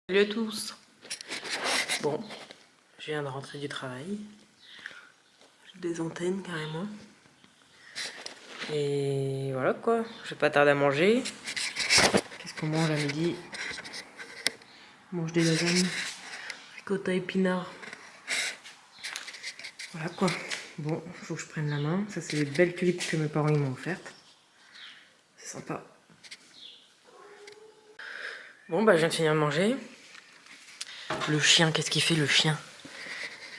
Salut à tous. Bon, je viens de rentrer du travail. J'ai des antennes carrément. Et voilà quoi, je vais pas tarder à manger. Qu'est-ce qu'on mange à midi? On mange des lasagnes, ricotta épinards. Voilà quoi. Bon, faut que je prenne la main. Ça c'est les belles tulipes que mes parents ils m'ont offertes. C'est sympa. Bon bah je viens de finir de manger. Le chien, qu'est-ce qu'il fait le chien?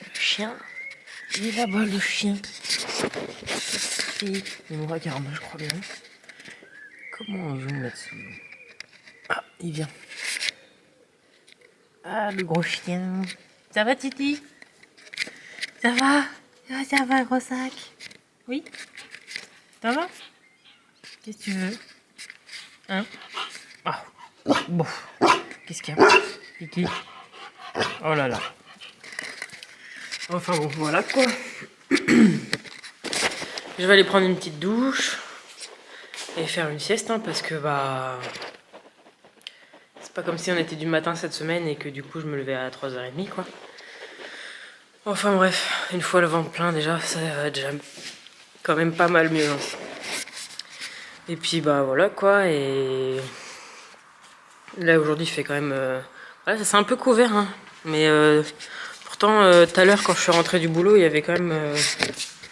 Le chien, il est là-bas le chien. Il me regarde, je crois bien. Comment je vais me mettre sous? Ah, il vient. Ah, le gros chien. Ça va, Titi? Ça va? Ah, ça va, gros sac? Oui? Ça va? Qu'est-ce que tu veux? Hein? Ah, bon. Qu'est-ce qu'il y a? Titi? Oh là là. Enfin bon, voilà quoi. Je vais aller prendre une petite douche et faire une sieste, hein, parce que bah... c'est pas comme si on était du matin cette semaine et que du coup je me levais à 3h30 quoi. Enfin bref, une fois le ventre plein déjà, ça va déjà quand même pas mal mieux. Hein. Et puis bah voilà quoi, et là aujourd'hui il fait quand même... voilà, ça s'est un peu couvert, hein. Mais pourtant tout à l'heure quand je suis rentrée du boulot, il y avait quand même...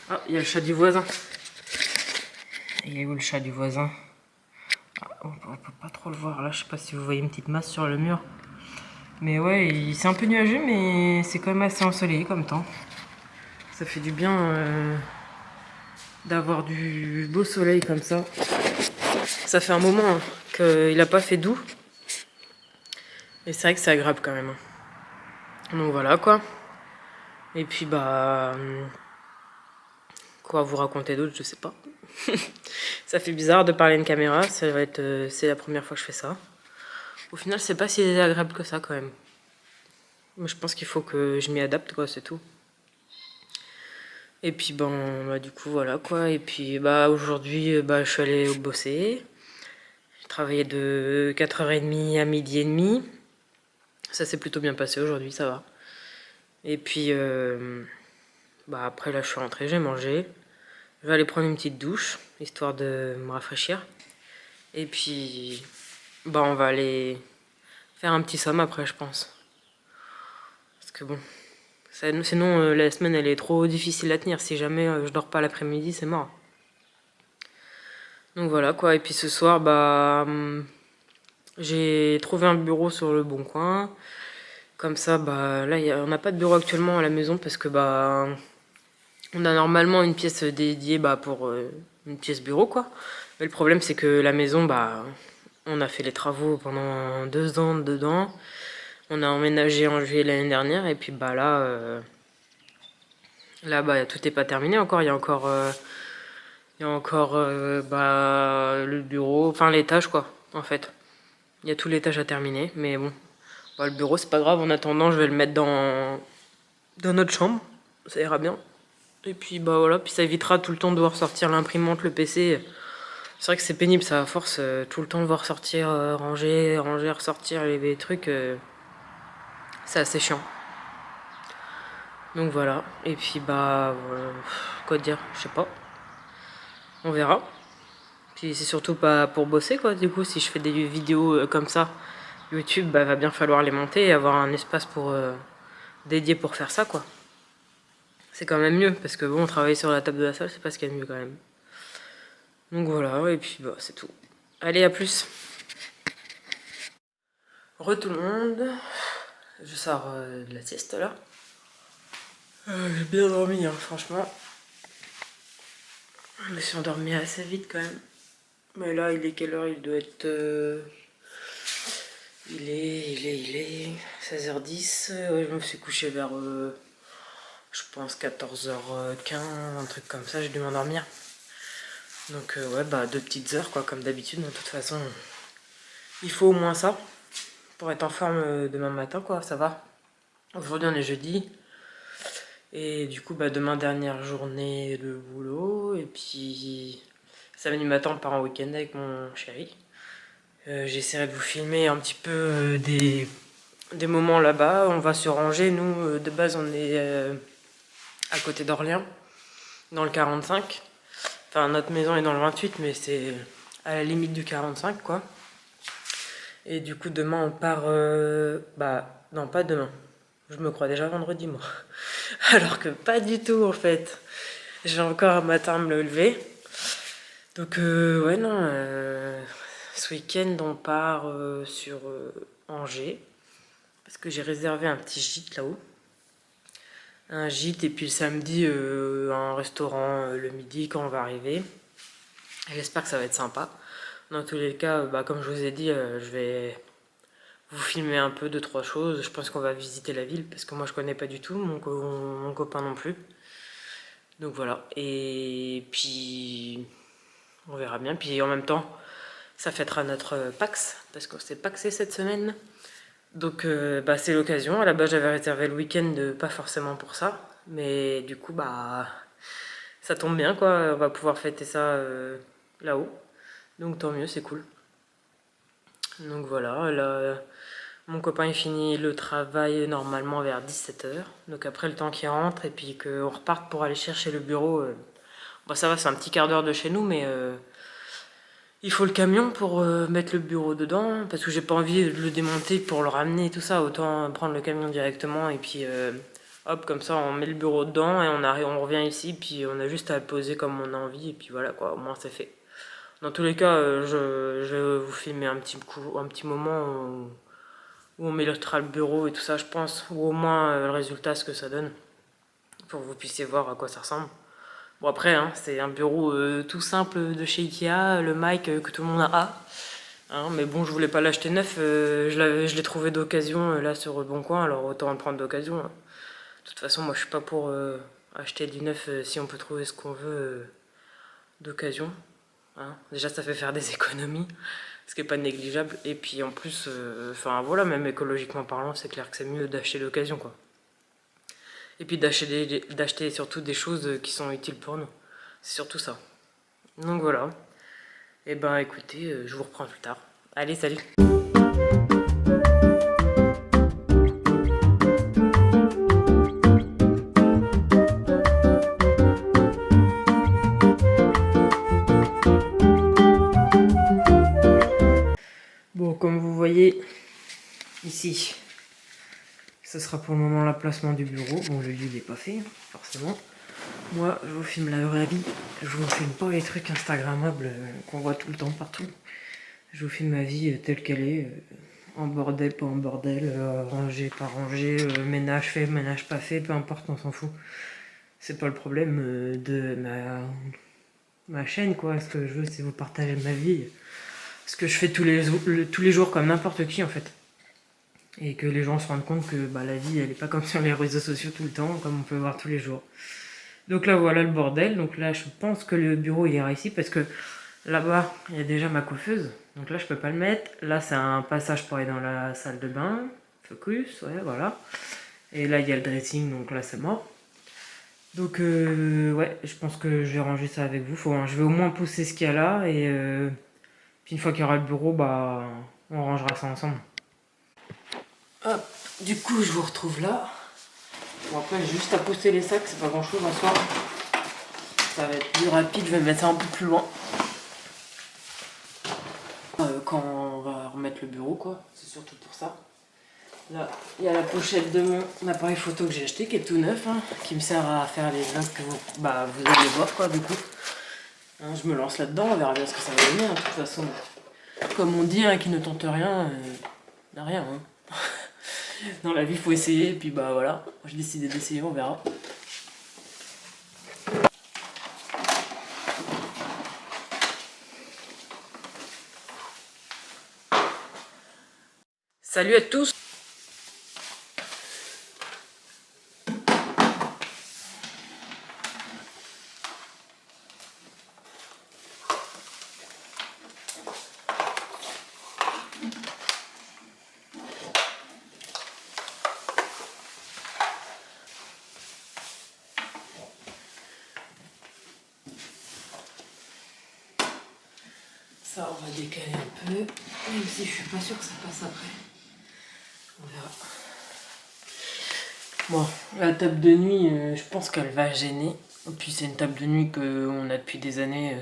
Ah, il y a le chat du voisin. Il est où le chat du voisin? Ah, on peut pas trop le voir là, je sais pas si vous voyez une petite masse sur le mur. Mais ouais, c'est un peu nuageux, mais c'est quand même assez ensoleillé comme temps. Ça fait du bien d'avoir du beau soleil comme ça. Ça fait un moment hein, qu'il n'a pas fait doux. Et c'est vrai que c'est agréable quand même. Donc voilà quoi. Et puis bah... quoi vous raconter d'autre, je sais pas. Ça fait bizarre de parler à une caméra, ça va être, c'est la première fois que je fais ça. Au final, c'est pas si désagréable que ça quand même. Mais je pense qu'il faut que je m'y adapte quoi, c'est tout. Et puis bon, bah, du coup voilà quoi. Et puis bah aujourd'hui, bah, je suis allée bosser. J'ai travaillé de 4h30 à 12h30. Ça s'est plutôt bien passé aujourd'hui, ça va. Et puis bah, après là je suis rentrée, j'ai mangé. Je vais aller prendre une petite douche, histoire de me rafraîchir. Et puis bah on va aller faire un petit somme après je pense. Parce que bon, sinon la semaine elle est trop difficile à tenir. Si jamais je dors pas l'après-midi, c'est mort. Donc voilà quoi, et puis ce soir, bah j'ai trouvé un bureau sur le Bon Coin. Comme ça, bah là, on n'a pas de bureau actuellement à la maison parce que bah on a normalement une pièce dédiée bah, pour une pièce bureau quoi. Mais le problème c'est que la maison, bah on a fait les travaux pendant 2 ans dedans. On a emménagé en juillet l'année dernière et puis bah là bah tout est pas terminé encore. Il y a encore bah, le bureau, enfin l'étage quoi en fait. Il y a tout l'étage à terminer, mais bon. Bah, le bureau, c'est pas grave. En attendant, je vais le mettre dans notre chambre. Ça ira bien. Et puis, bah voilà. Puis ça évitera tout le temps de devoir sortir l'imprimante, le PC. C'est vrai que c'est pénible, ça, à force. Tout le temps devoir sortir, ranger, ranger, ressortir les trucs. C'est assez chiant. Donc voilà. Et puis, bah. Quoi dire? Je sais pas. On verra. Puis c'est surtout pas pour bosser, quoi. Du coup, si je fais des vidéos comme ça, YouTube, bah, va bien falloir les monter et avoir un espace pour dédié pour faire ça, quoi. C'est quand même mieux, parce que bon, travailler sur la table de la salle, c'est pas ce qu'il y a de mieux quand même. Donc voilà, et puis bah, c'est tout. Allez, à plus. Tout le monde. Je sors de la sieste là. J'ai bien dormi, hein, franchement. Je me suis endormi assez vite quand même. Mais là, il est quelle heure? Il doit être. Il est 16h10. Ouais, je me suis couché vers. Je pense 14h15, un truc comme ça, j'ai dû m'endormir. Donc ouais, bah 2 petites heures quoi, comme d'habitude. De toute façon, il faut au moins ça pour être en forme demain matin quoi, ça va. Aujourd'hui on est jeudi. Et du coup, bah demain dernière journée de boulot. Et puis samedi matin on part en week-end avec mon chéri. J'essaierai de vous filmer un petit peu des moments là-bas. On va se ranger. Nous, de base, on est à côté d'Orléans, dans le 45. Enfin, notre maison est dans le 28, mais c'est à la limite du 45, quoi. Et du coup, demain, on part... bah, non, pas demain. Je me crois déjà vendredi, moi. Alors que pas du tout, en fait. J'ai encore un matin à me lever. Donc, ouais, non. Ce week-end, on part sur Angers. Parce que j'ai réservé un petit gîte là-haut. Un gîte, et puis le samedi, un restaurant le midi quand on va arriver. Et j'espère que ça va être sympa. Dans tous les cas, bah, comme je vous ai dit, je vais vous filmer un peu deux trois choses. Je pense qu'on va visiter la ville parce que moi je connais pas du tout, mon copain non plus. Donc voilà. Et puis on verra bien. Puis en même temps, ça fêtera notre Pax parce qu'on s'est paxé cette semaine. Donc bah, c'est l'occasion. À la base j'avais réservé le week-end, pas forcément pour ça, mais du coup bah ça tombe bien quoi. On va pouvoir fêter ça là-haut. Donc tant mieux, c'est cool. Donc voilà, là, mon copain il finit le travail normalement vers 17 h. Donc après le temps qu'il rentre et puis qu'on reparte pour aller chercher le bureau. Bah ça va, c'est un petit quart d'heure de chez nous, mais il faut le camion pour mettre le bureau dedans. Parce que j'ai pas envie de le démonter pour le ramener et tout ça. Autant prendre le camion directement et puis hop, comme ça on met le bureau dedans et on revient ici. Puis on a juste à le poser comme on a envie. Et puis voilà quoi, au moins c'est fait. Dans tous les cas, je vais vous filmer un petit moment où on mettra le bureau et tout ça, je pense, ou au moins le résultat, ce que ça donne, pour que vous puissiez voir à quoi ça ressemble. Bon après, hein, c'est un bureau tout simple de chez Ikea, le mic que tout le monde a. Hein, mais bon, je voulais pas l'acheter neuf, je l'ai trouvé d'occasion là sur le Bon Coin, alors autant en prendre d'occasion. Hein. De toute façon, moi je suis pas pour acheter du neuf si on peut trouver ce qu'on veut d'occasion. Hein. Déjà, ça fait faire des économies, ce qui n'est pas négligeable. Et puis en plus, enfin voilà, même écologiquement parlant, c'est clair que c'est mieux d'acheter d'occasion, quoi. Et puis d'acheter surtout des choses qui sont utiles pour nous. C'est surtout ça. Donc voilà. Et ben écoutez, je vous reprends plus tard. Allez, salut! Bon, comme vous voyez ici, ce sera pour le moment l'emplacement du bureau. Bon, le lit n'est pas fait, forcément. Moi, je vous filme la vraie vie. Je vous filme pas les trucs Instagrammables qu'on voit tout le temps partout. Je vous filme ma vie telle qu'elle est. En bordel, pas en bordel, rangé, pas rangé, ménage fait, ménage pas fait, peu importe, on s'en fout. C'est pas le problème de ma chaîne, quoi. Ce que je veux, c'est vous partager ma vie. Ce que je fais tous les jours comme n'importe qui, en fait. Et que les gens se rendent compte que bah, la vie, elle est pas comme sur les réseaux sociaux tout le temps, comme on peut voir tous les jours. Donc là, voilà le bordel. Donc là, je pense que le bureau, il ira ici parce que là-bas, il y a déjà ma coiffeuse. Donc là, je peux pas le mettre. Là, c'est un passage pour aller dans la salle de bain. Focus, ouais, voilà. Et là, il y a le dressing, donc là, c'est mort. Donc, ouais, je pense que je vais ranger ça avec vous. Je vais au moins pousser ce qu'il y a là. Et puis une fois qu'il y aura le bureau, bah, on rangera ça ensemble. Hop, du coup, je vous retrouve là. Bon, après, j'ai juste à pousser les sacs, c'est pas grand chose en soi. Ça va être plus rapide, je vais mettre ça un peu plus loin. Quand on va remettre le bureau, quoi, c'est surtout pour ça. Là, il y a la pochette de mon appareil photo que j'ai acheté, qui est tout neuf, hein, qui me sert à faire les vlogs que vous allez voir, quoi, du coup. Hein, je me lance là-dedans, on verra bien ce que ça va donner, hein, de toute façon. Comme on dit, hein, qui ne tente rien, n'a rien, hein. Dans la vie, il faut essayer, et puis bah voilà, j'ai décidé d'essayer, on verra. Salut à tous! Ça, on va décaler un peu, même si je suis pas sûre que ça passe après. On verra. Bon, la table de nuit, je pense qu'elle va gêner. Et puis c'est une table de nuit qu'on a depuis des années,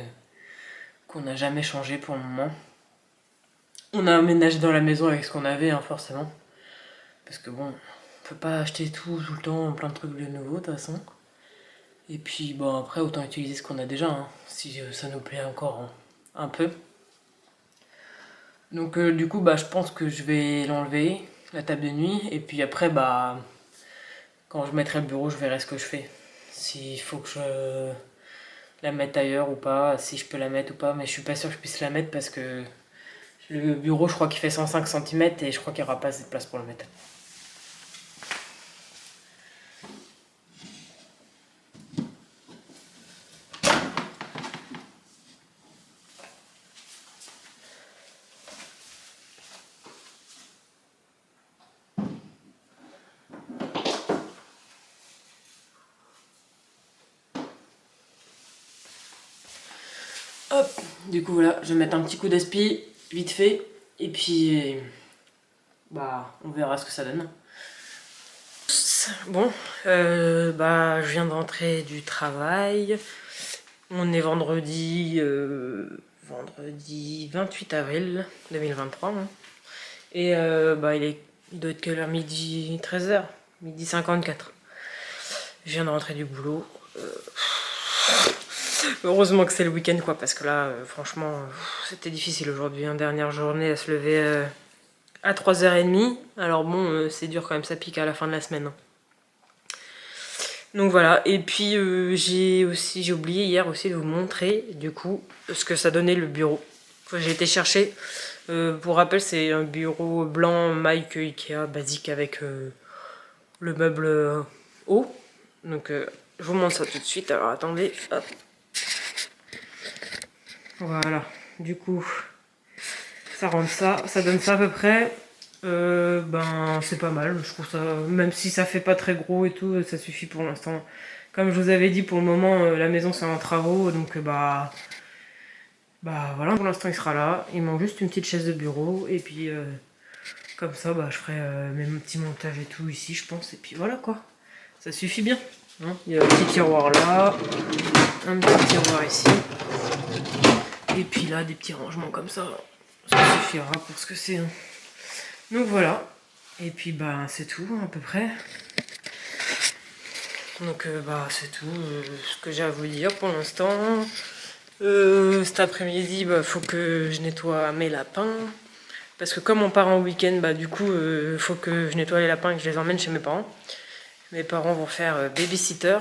qu'on n'a jamais changé pour le moment. On a aménagé dans la maison avec ce qu'on avait, hein, forcément. Parce que bon, on peut pas acheter tout le temps, plein de trucs de nouveau de toute façon. Et puis bon, après autant utiliser ce qu'on a déjà, hein, si ça nous plaît encore, hein, un peu. Donc du coup bah je pense que je vais l'enlever, la table de nuit, et puis après bah quand je mettrai le bureau je verrai ce que je fais. S'il faut que je la mette ailleurs ou pas, si je peux la mettre ou pas, mais je suis pas sûr que je puisse la mettre parce que le bureau je crois qu'il fait 105 cm et je crois qu'il n'y aura pas assez de place pour le mettre. Hop, du coup voilà, je vais mettre un petit coup d'aspi, vite fait, et puis bah on verra ce que ça donne. Bon, bah je viens de rentrer du travail, on est vendredi 28 avril 2023, hein. Et bah il doit être quelle heure? Midi 13h, midi 54. Je viens de rentrer du boulot. Heureusement que c'est le week-end quoi, parce que là franchement c'était difficile aujourd'hui, hein, dernière journée à se lever à 3h30. Alors bon c'est dur quand même, ça pique à la fin de la semaine, hein. Donc voilà, et puis j'ai oublié hier aussi de vous montrer du coup ce que ça donnait le bureau. J'ai été chercher, pour rappel c'est un bureau blanc Mike Ikea basique avec le meuble haut. Donc je vous montre ça tout de suite, alors attendez, hop. Voilà, du coup, ça rend ça donne ça à peu près. Ben, c'est pas mal, je trouve ça, même si ça fait pas très gros et tout, ça suffit pour l'instant. Comme je vous avais dit, pour le moment, la maison c'est en travaux, donc bah voilà, pour l'instant il sera là. Il manque juste une petite chaise de bureau, et puis comme ça, bah je ferai mes petits montages et tout ici, je pense, et puis voilà quoi. Ça suffit bien, hein. Il y a un petit tiroir là, un petit tiroir ici. Et puis là, des petits rangements comme ça, ça suffira pour ce que c'est, hein. Donc voilà. Et puis bah c'est tout à peu près. Donc bah c'est tout ce que j'ai à vous dire pour l'instant. Cet après-midi, bah faut que je nettoie mes lapins. Parce que comme on part en week-end, bah du coup faut que je nettoie les lapins et que je les emmène chez mes parents. Mes parents vont faire babysitter.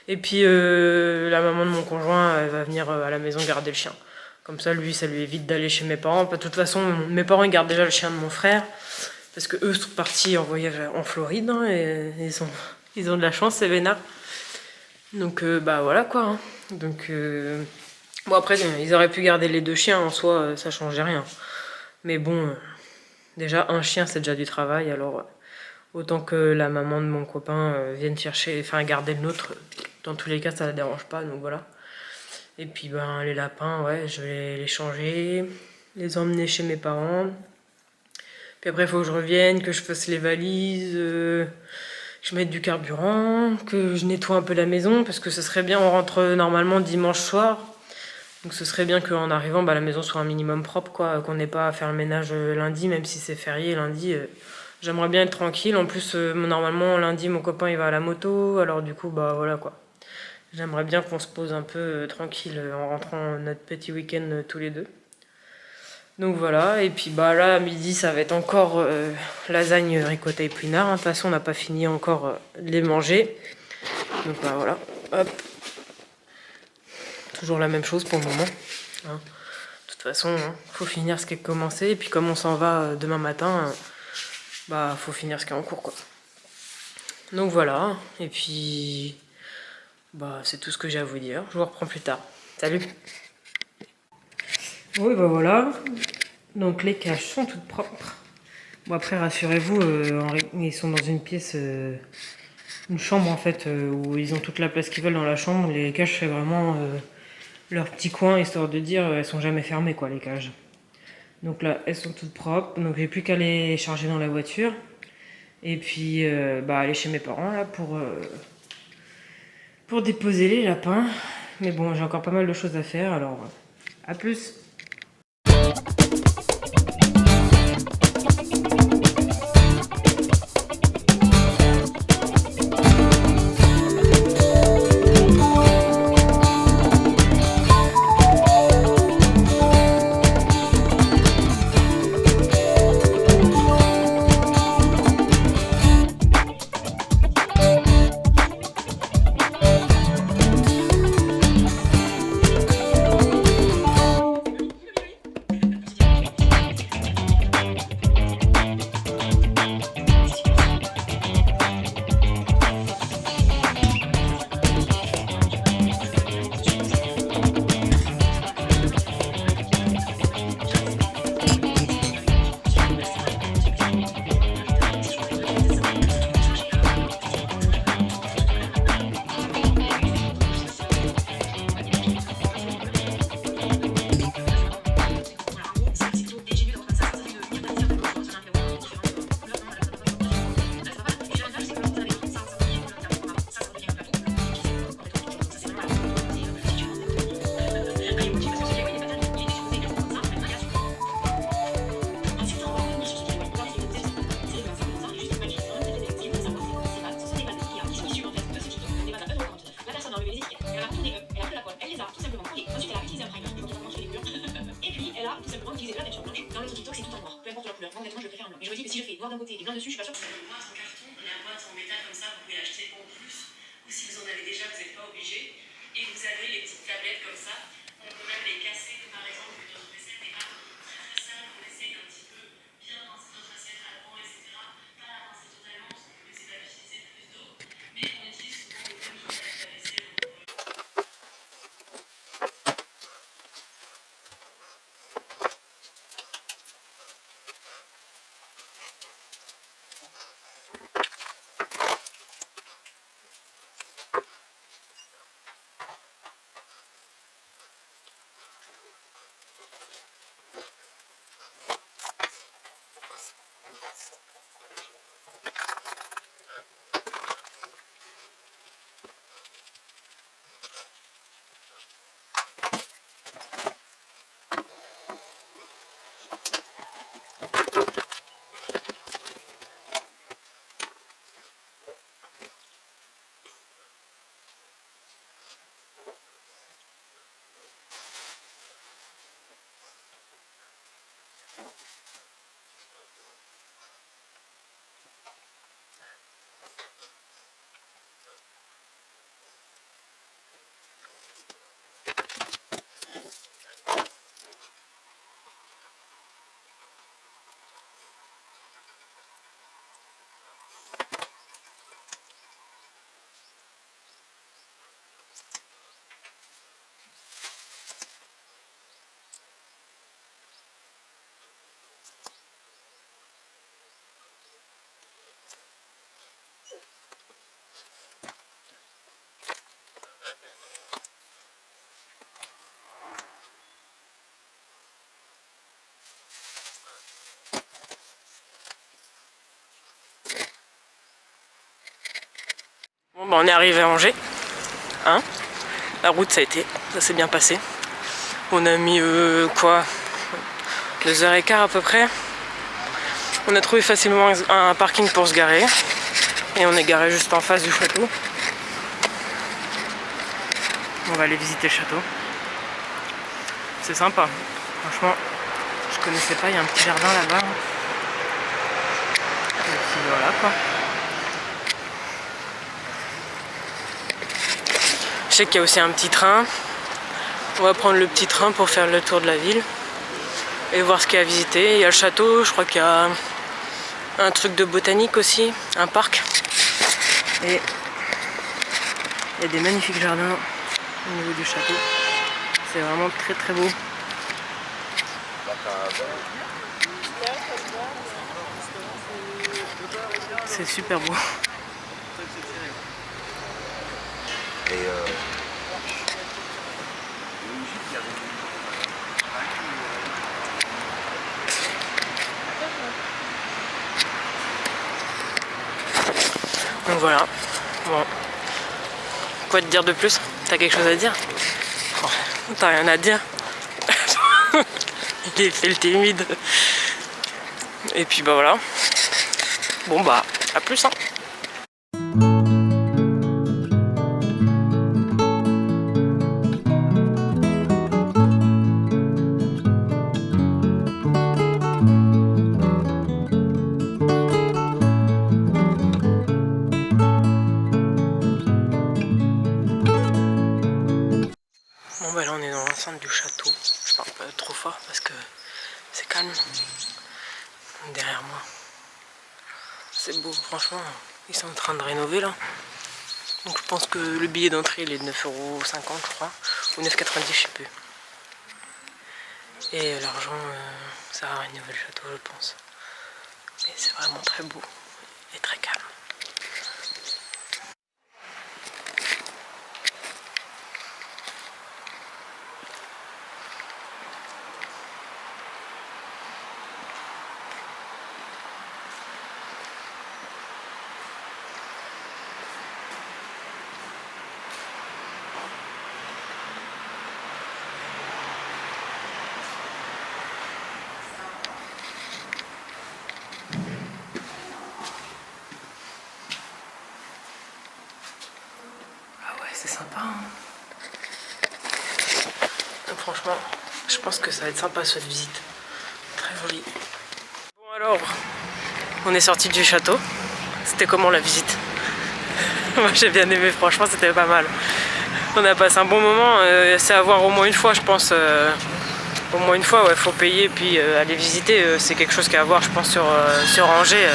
Et puis la maman de mon conjoint elle va venir à la maison garder le chien. Comme ça, lui, ça lui évite d'aller chez mes parents. De toute façon, mes parents ils gardent déjà le chien de mon frère. Parce que eux sont partis en voyage en Floride, hein, et ils ont de la chance, c'est vénard. Donc bah voilà quoi, hein. Donc bon après ils auraient pu garder les deux chiens en soi, ça changeait rien. Mais bon, déjà un chien c'est déjà du travail, alors autant que la maman de mon copain vienne chercher, enfin garder le nôtre, dans tous les cas ça la dérange pas, donc voilà. Et puis ben les lapins, ouais, je vais les changer, les emmener chez mes parents. Puis après il faut que je revienne, que je fasse les valises, que je mette du carburant, que je nettoie un peu la maison, parce que ce serait bien, on rentre normalement dimanche soir. Donc ce serait bien qu'en arrivant, bah, la maison soit un minimum propre, quoi, qu'on n'ait pas à faire le ménage lundi, même si c'est férié lundi. J'aimerais bien être tranquille. En plus, normalement, lundi, mon copain il va à la moto, alors du coup, bah voilà quoi. J'aimerais bien qu'on se pose un peu tranquille en rentrant notre petit week-end tous les deux. Donc voilà, et puis bah là, à midi, ça va être encore lasagne, ricotta et épinards, hein. De toute façon, on n'a pas fini encore de les manger. Donc bah voilà, hop. Toujours la même chose pour le moment, hein. De toute façon, hein, faut finir ce qui est commencé, et puis comme on s'en va demain matin, bah faut finir ce qui est en cours, quoi. Donc voilà, et puis bah c'est tout ce que j'ai à vous dire. Je vous reprends plus tard. Salut. Oui, bah voilà. Donc les cages sont toutes propres. Bon après rassurez-vous, ils sont dans une pièce, une chambre en fait, où ils ont toute la place qu'ils veulent dans la chambre. Les cages c'est vraiment leur petit coin, histoire de dire elles sont jamais fermées quoi les cages. Donc là, elles sont toutes propres. Donc j'ai plus qu'à les charger dans la voiture. Et puis aller chez mes parents là pour déposer les lapins. Mais bon, j'ai encore pas mal de choses à faire, alors à plus. noir d'un côté et blanc dessus, je suis pas sûre. Moi, en carton, la boîte en métal comme ça, vous pouvez l'acheter en plus. Ou si vous en avez déjà, vous n'êtes pas obligé. Et vous avez les petites tablettes comme ça. On peut même les casser, par exemple, que notre recette n'est pas très très sale. On essaye un petit peu bien rincer notre assiette avant, etc. Pas la rincer totalement, parce qu'on peut essayer d'utiliser plus d'eau. Mais on utilise souvent le thème qui est la vaisselle. Bon, bah, on est arrivé à Angers. Hein, la route, ça s'est bien passé. On a mis quoi, 2h15 à peu près. On a trouvé facilement un parking pour se garer. Et on est garé juste en face du château. On va aller visiter le château. C'est sympa. Franchement, je connaissais pas, il y a un petit jardin là-bas. Et puis voilà quoi. Je sais qu'il y a aussi un petit train. On va prendre le petit train pour faire le tour de la ville et voir ce qu'il y a à visiter. Il y a le château, je crois qu'il y a un truc de botanique aussi, un parc. Et il y a des magnifiques jardins au niveau du château. C'est vraiment très très beau. C'est super beau. Donc voilà. Bon. Quoi te dire de plus? T'as quelque chose à dire? Oh, t'as rien à dire? Il fait le timide. Et puis bah voilà. Bon bah, à plus hein. Bon bah là on est dans l'enceinte du château. Je parle pas trop fort parce que c'est calme. Derrière moi. C'est beau, franchement. Ils sont en train de rénover là. Donc je pense que le billet d'entrée il est de 9,50 € je crois. Ou 9,90 € je sais plus. Et l'argent ça va rénover le château je pense. Mais c'est vraiment très beau et très calme. C'est sympa hein. Donc, franchement, je pense que ça va être sympa cette visite. Très joli. Bon alors, on est sorti du château. C'était comment la visite? Moi j'ai bien aimé, franchement c'était pas mal. On a passé un bon moment, c'est à voir au moins une fois je pense. Au moins une fois, ouais, faut payer puis aller visiter. C'est quelque chose qu'à voir je pense sur Angers.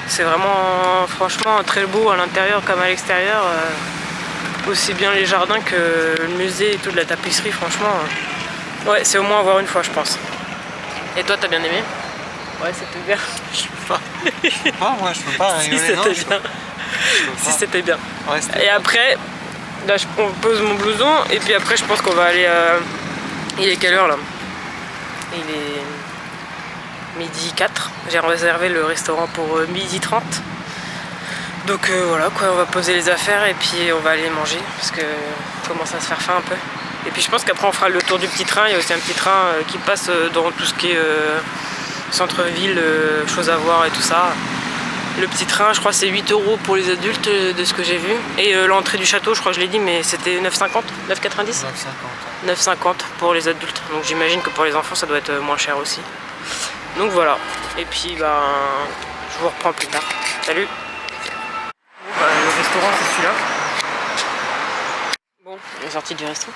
C'est vraiment franchement très beau à l'intérieur comme à l'extérieur. Aussi bien les jardins que le musée et tout de la tapisserie, franchement. Ouais, c'est au moins à voir une fois, je pense. Et toi, t'as bien aimé? Ouais, c'était bien. Je peux pas. Ah, moi, je peux pas rigoler. Si, c'était bien. Si, c'était bien. Ouais, et après, là, on pose mon blouson. Et puis après, je pense qu'on va aller. Il est quelle heure là? Il est midi 4. J'ai réservé le restaurant pour midi 30. Donc voilà quoi, on va poser les affaires et puis on va aller manger parce que commence à se faire faim un peu. Et puis je pense qu'après on fera le tour du petit train. Il y a aussi un petit train qui passe dans tout ce qui est centre-ville, choses à voir et tout ça. Le petit train, je crois c'est 8 € pour les adultes de ce que j'ai vu. Et l'entrée du château, je crois que je l'ai dit, mais c'était 9,50, 9,90 9,50 pour les adultes. Donc j'imagine que pour les enfants ça doit être moins cher aussi. Donc voilà. Et puis ben je vous reprends plus tard. Salut. Le restaurant c'est celui-là. Bon, on est sorti du resto.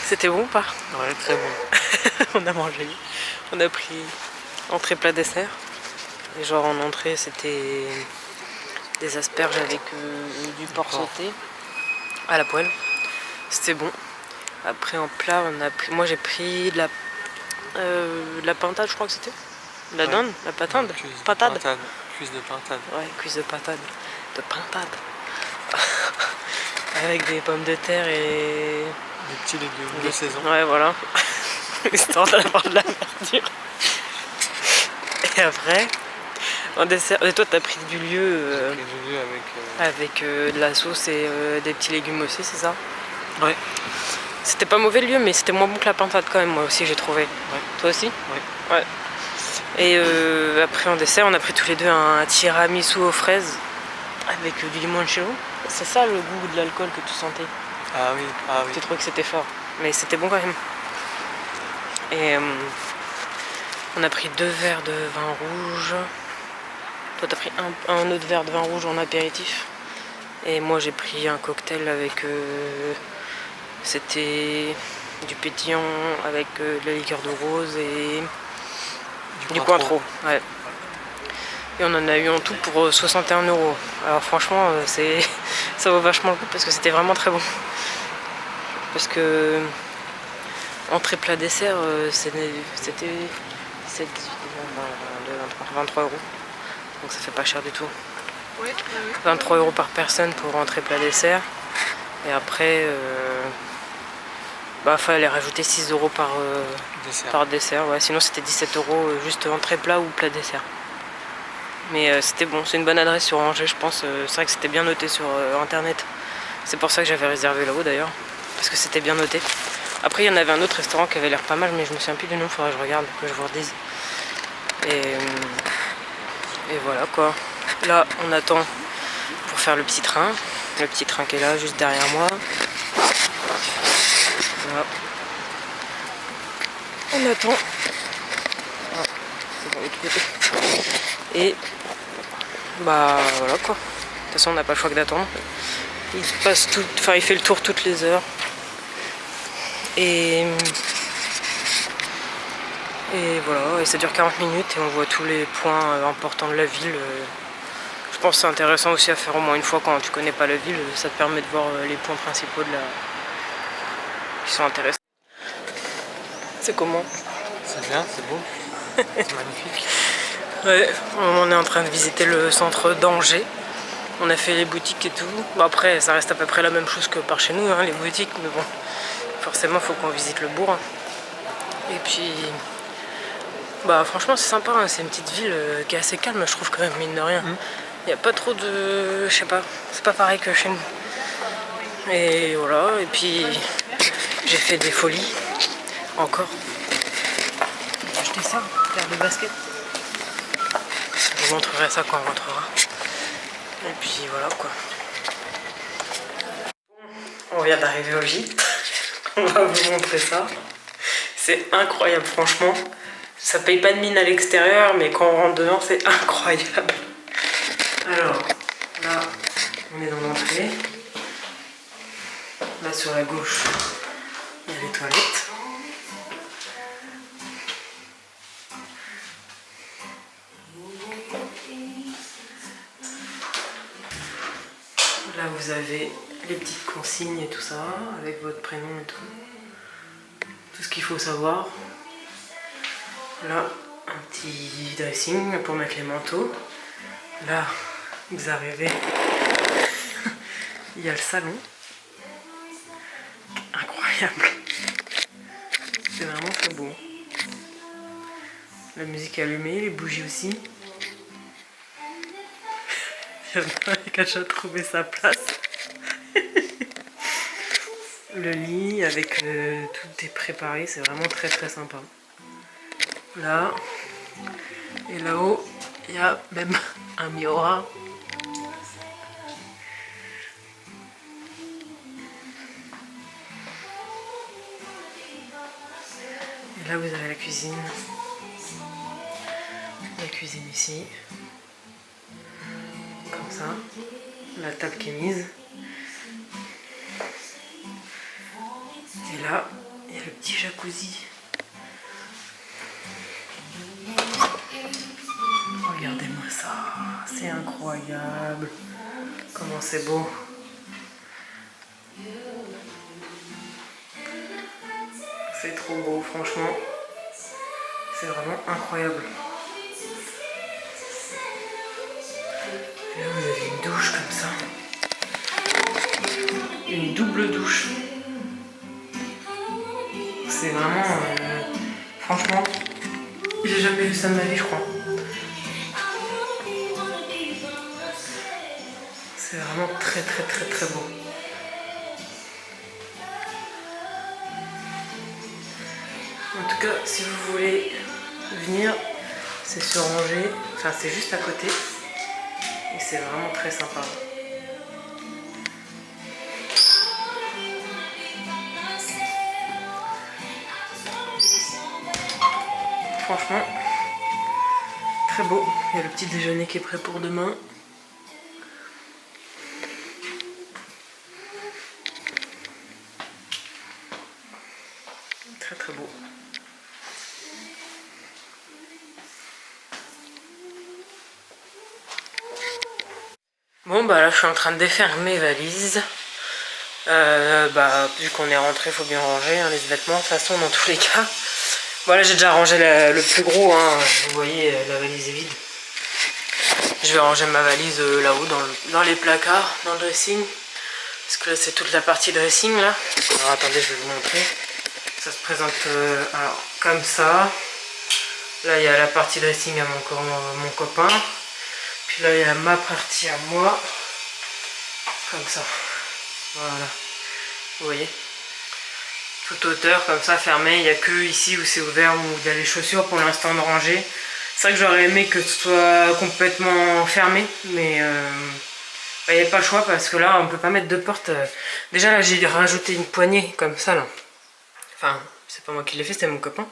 C'était bon ou pas? Ouais, très bon. On a mangé. On a pris entrée plat dessert. Et genre en entrée c'était des asperges avec du porc sauté à la poêle. C'était bon. Après en plat on a pris. Moi j'ai pris de la pintade, je crois que c'était. La dinde, la patade. Patade. Cuisse de pintade. Ouais, cuisse de pintade. De pintade. Avec des pommes de terre et... Des petits légumes de saison. Ouais, voilà. Histoire d'avoir de la verdure. Et après, en dessert... Et toi, t'as pris du lieu avec de la sauce et des petits légumes aussi, c'est ça? Ouais. C'était pas mauvais le lieu, mais c'était moins bon que la pintade quand même, moi aussi, j'ai trouvé. Ouais. Toi aussi? Ouais. Ouais. Et après en dessert on a pris tous les deux un tiramisu aux fraises avec du limoncello. C'est ça le goût de l'alcool que tu sentais? Ah oui, ah oui. Tu trouvais que c'était fort, mais c'était bon quand même. Et on a pris 2 verres de vin rouge. Toi t'as pris un autre verre de vin rouge en apéritif. Et moi j'ai pris un cocktail avec... c'était du pétillant avec de la liqueur de rose et... Du Cointreau, ouais. Et on en a eu en tout pour 61 €. Alors franchement, ça vaut vachement le coup parce que c'était vraiment très bon. Parce que entrée plat dessert, c'était 17, 18, 23 €. Donc ça fait pas cher du tout. 23 € par personne pour entrée plat dessert. Et après, fallait rajouter 6 € par dessert. Ouais. Sinon c'était 17 € juste entrée plat ou plat dessert. Mais c'était bon, c'est une bonne adresse sur Angers, je pense. C'est vrai que c'était bien noté sur internet. C'est pour ça que j'avais réservé là-haut d'ailleurs, parce que c'était bien noté. Après, il y en avait un autre restaurant qui avait l'air pas mal, mais je me souviens plus du nom, faudrait que je regarde, que je vous redise. Et voilà quoi. Là, on attend pour faire le petit train qui est là, juste derrière moi. Voilà. On attend. Ah, c'est bon, de l'autre côté. Et bah voilà quoi. De toute façon, on n'a pas le choix que d'attendre. Il passe tout, enfin, il fait le tour toutes les heures. Et voilà, et ça dure 40 minutes et on voit tous les points importants de la ville. Je pense que c'est intéressant aussi à faire au moins une fois quand tu connais pas la ville. Ça te permet de voir les points principaux de la... qui sont intéressants. C'est comment? C'est bien, c'est beau. C'est magnifique. Ouais, on est en train de visiter le centre d'Angers. On a fait les boutiques et tout. Bon, après, ça reste à peu près la même chose que par chez nous, hein, les boutiques. Mais bon, forcément, il faut qu'on visite le bourg. Et puis... bah franchement c'est sympa, hein. C'est une petite ville qui est assez calme je trouve quand même, mine de rien. Il n'y a pas trop de... je sais pas, c'est pas pareil que chez nous. Et voilà, et puis j'ai fait des folies, encore. J'ai acheté ça, paire de baskets. Je vous montrerai ça quand on rentrera. Et puis voilà quoi. On vient d'arriver au gîte. On va vous montrer ça. C'est incroyable franchement. Ça paye pas de mine à l'extérieur, mais quand on rentre dedans, c'est incroyable. Alors, là, on est dans l'entrée. Là, sur la gauche, il y a les toilettes. Là, vous avez les petites consignes et tout ça, avec votre prénom et tout. Tout ce qu'il faut savoir. Là, un petit dressing pour mettre les manteaux. Là, vous arrivez, il y a le salon. Incroyable. C'est vraiment très beau. La musique est allumée, les bougies aussi. Il y en a un qui a déjà trouvé sa place. Le lit avec tout est préparé, c'est vraiment très très sympa. Là, et là-haut, il y a même un miroir. Et là, vous avez la cuisine. La cuisine ici. Comme ça. La table qui est mise. Et là, il y a le petit jacuzzi. Regardez-moi ça, c'est incroyable. Comment c'est beau. C'est trop beau, franchement. C'est vraiment incroyable. Et là, vous avez une douche comme ça. Une double douche. C'est vraiment... franchement, j'ai jamais vu ça de ma vie, je crois. C'est vraiment très très très très beau. En tout cas, si vous voulez venir, c'est sur Angers, enfin c'est juste à côté. Et c'est vraiment très sympa. Franchement, très beau. Il y a le petit déjeuner qui est prêt pour demain. Très très beau. Bon bah là je suis en train de défaire mes valises. Vu qu'on est rentré, il faut bien ranger hein, les vêtements de toute façon dans tous les cas. Voilà, j'ai déjà rangé le plus gros, hein. Vous voyez la valise est vide. Je vais ranger ma valise là-haut dans les placards, dans le dressing. Parce que là c'est toute la partie dressing là. Alors attendez, je vais vous montrer. Ça se présente alors, comme ça. Là il y a la partie dressing à mon copain. Puis là, il y a ma partie à moi. Comme ça. Voilà. Vous voyez? Toute hauteur, comme ça, fermé. Il n'y a que ici où c'est ouvert, où il y a les chaussures pour l'instant de ranger. C'est vrai que j'aurais aimé que ce soit complètement fermé, mais il n'y avait pas le choix parce que là, on ne peut pas mettre de porte. Déjà, là, j'ai rajouté une poignée comme ça, là. Enfin, c'est pas moi qui l'ai fait, c'était mon copain.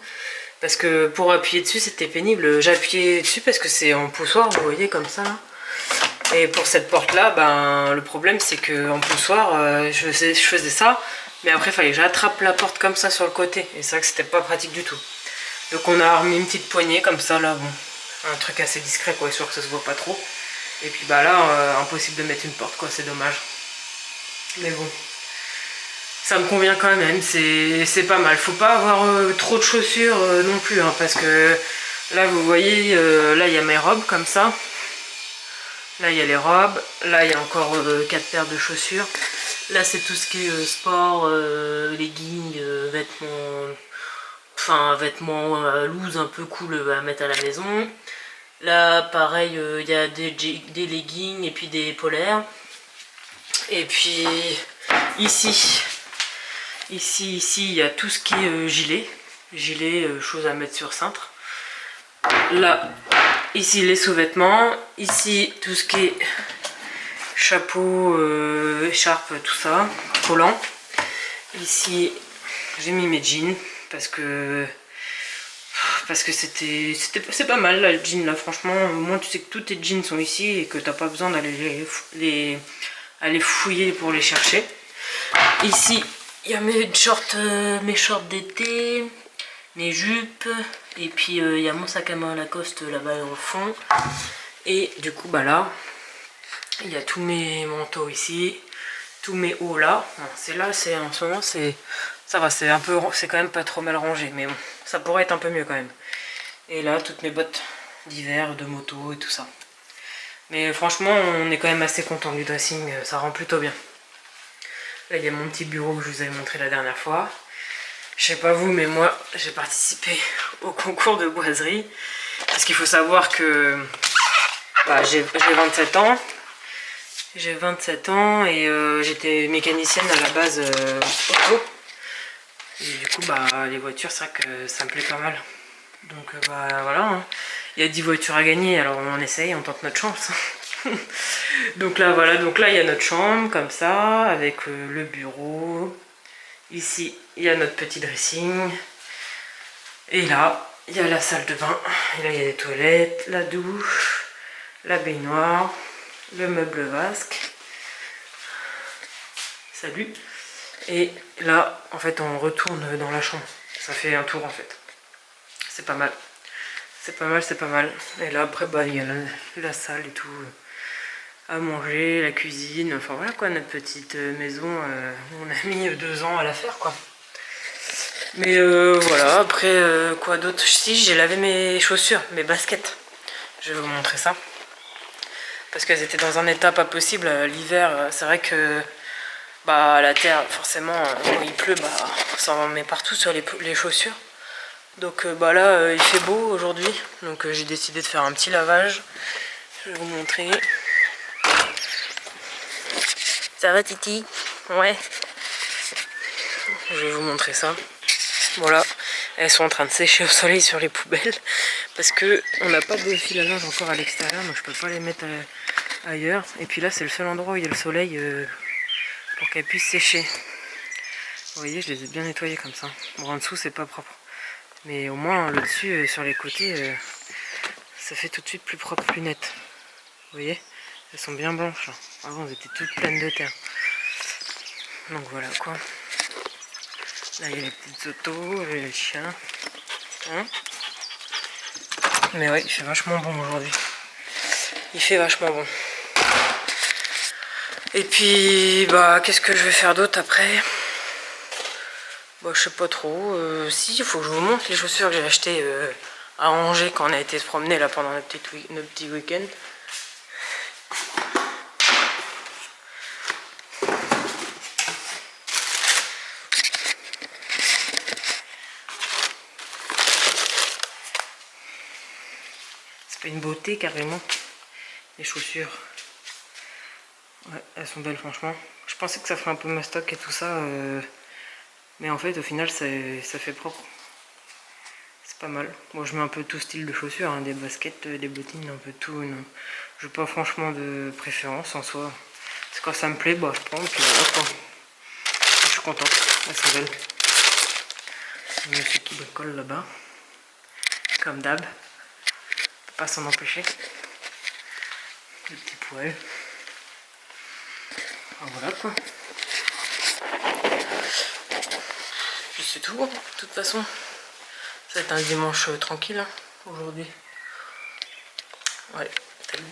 Parce que pour appuyer dessus, c'était pénible. J'ai appuyé dessus parce que c'est en poussoir, vous voyez, comme ça, là. Et pour cette porte-là, ben, le problème, c'est qu'en poussoir, je faisais ça. Mais après, il fallait que j'attrape la porte comme ça sur le côté. Et c'est vrai que c'était pas pratique du tout. Donc on a remis une petite poignée comme ça, là, bon. Un truc assez discret, quoi, histoire que ça se voit pas trop. Et puis bah là, impossible de mettre une porte, quoi, c'est dommage. Mais bon. Ça me convient quand même, c'est pas mal. Faut pas avoir trop de chaussures non plus, hein, parce que là, vous voyez, là, il y a mes robes comme ça. Là, il y a les robes. Là, il y a encore 4 paires de chaussures. Là, c'est tout ce qui est sport, leggings, vêtements... Enfin, vêtements loose, un peu cool à mettre à la maison. Là, pareil, il y a des leggings et puis des polaires. Et puis, ici, il y a tout ce qui est gilet. Gilet, choses à mettre sur cintre. Là, ici, les sous-vêtements. Ici, tout ce qui est chapeau, écharpe, tout ça, collant. Ici, j'ai mis mes jeans parce que c'est pas mal là, le jean là, franchement. Au moins tu sais que tous tes jeans sont ici et que t'as pas besoin d'aller aller fouiller pour les chercher. Ici, il y a mes shorts d'été, mes jupes, et puis il y a mon sac à main Lacoste là-bas dans le fond. Et du coup, bah là, il y a tous mes manteaux ici, tous mes hauts là. C'est là, c'est en ce moment, ça va, c'est quand même pas trop mal rangé, mais bon, ça pourrait être un peu mieux quand même. Et là, toutes mes bottes d'hiver, de moto et tout ça. Mais franchement, on est quand même assez content du dressing, ça rend plutôt bien. Là, il y a mon petit bureau que je vous avais montré la dernière fois. Je sais pas vous, mais moi, j'ai participé au concours de boiserie. Parce qu'il faut savoir que bah, j'ai 27 ans. J'ai 27 ans et j'étais mécanicienne à la base auto. Et du coup, bah, les voitures, c'est vrai que ça me plaît pas mal. Donc bah voilà, hein. Il y a 10 voitures à gagner, alors on essaye, on tente notre chance. Donc là, voilà, donc là, il y a notre chambre, comme ça, avec le bureau. Ici, il y a notre petit dressing. Et là, il y a la salle de bain. Et là, il y a les toilettes, la douche, la baignoire, le meuble vasque. Salut. Et là, en fait, on retourne dans la chambre. Ça fait un tour, en fait. C'est pas mal. C'est pas mal, c'est pas mal. Et là, après, bah, il y a la salle et tout. À manger, la cuisine. Enfin, voilà, quoi, notre petite maison. On a mis 2 ans à la faire, quoi. Mais voilà, après, quoi d'autre? Si, j'ai lavé mes chaussures, mes baskets. Je vais vous montrer ça. Parce qu'elles étaient dans un état pas possible. L'hiver, c'est vrai que bah, la terre, forcément, quand il pleut, bah, ça en met partout sur les chaussures. Donc bah là, il fait beau aujourd'hui. Donc j'ai décidé de faire un petit lavage. Je vais vous montrer. Ça va, Titi? Ouais. Je vais vous montrer ça. Voilà, elles sont en train de sécher au soleil sur les poubelles parce que on n'a pas de fil à linge encore à l'extérieur, donc je peux pas les mettre ailleurs. Et puis là, c'est le seul endroit où il y a le soleil pour qu'elles puissent sécher. Vous voyez, je les ai bien nettoyées comme ça. Bon, en dessous, c'est pas propre, mais au moins le dessus, sur les côtés, ça fait tout de suite plus propre, plus net. Vous voyez, elles sont bien blanches. Là. Avant, elles étaient toutes pleines de terre. Donc voilà quoi. Là, il y a les petites autos, les chiens. Hein, mais ouais, il fait vachement bon aujourd'hui. Il fait vachement bon. Et puis, bah, qu'est-ce que je vais faire d'autre après? Bah, je sais pas trop. Si, il faut que je vous montre les chaussures que j'ai achetées à Angers quand on a été se promener là pendant notre petit week-end. C'est pas une beauté carrément. Les chaussures, ouais, elles sont belles franchement. Je pensais que ça ferait un peu mastoc et tout ça, mais en fait au final ça fait propre. C'est pas mal. Moi je mets un peu tout style de chaussures, hein, des baskets, des bottines, un peu tout. Non. Je n'ai pas franchement de préférence en soi. C'est quand ça me plaît, bah je prends et puis voilà quoi. Je suis contente, elles sont belles. Le monsieur qui bricole là-bas, comme d'hab, pas s'en empêcher. Le petit poêle. Voilà quoi. Puis c'est tout, de toute façon. Ça va être un dimanche tranquille hein, aujourd'hui. Ouais, salut.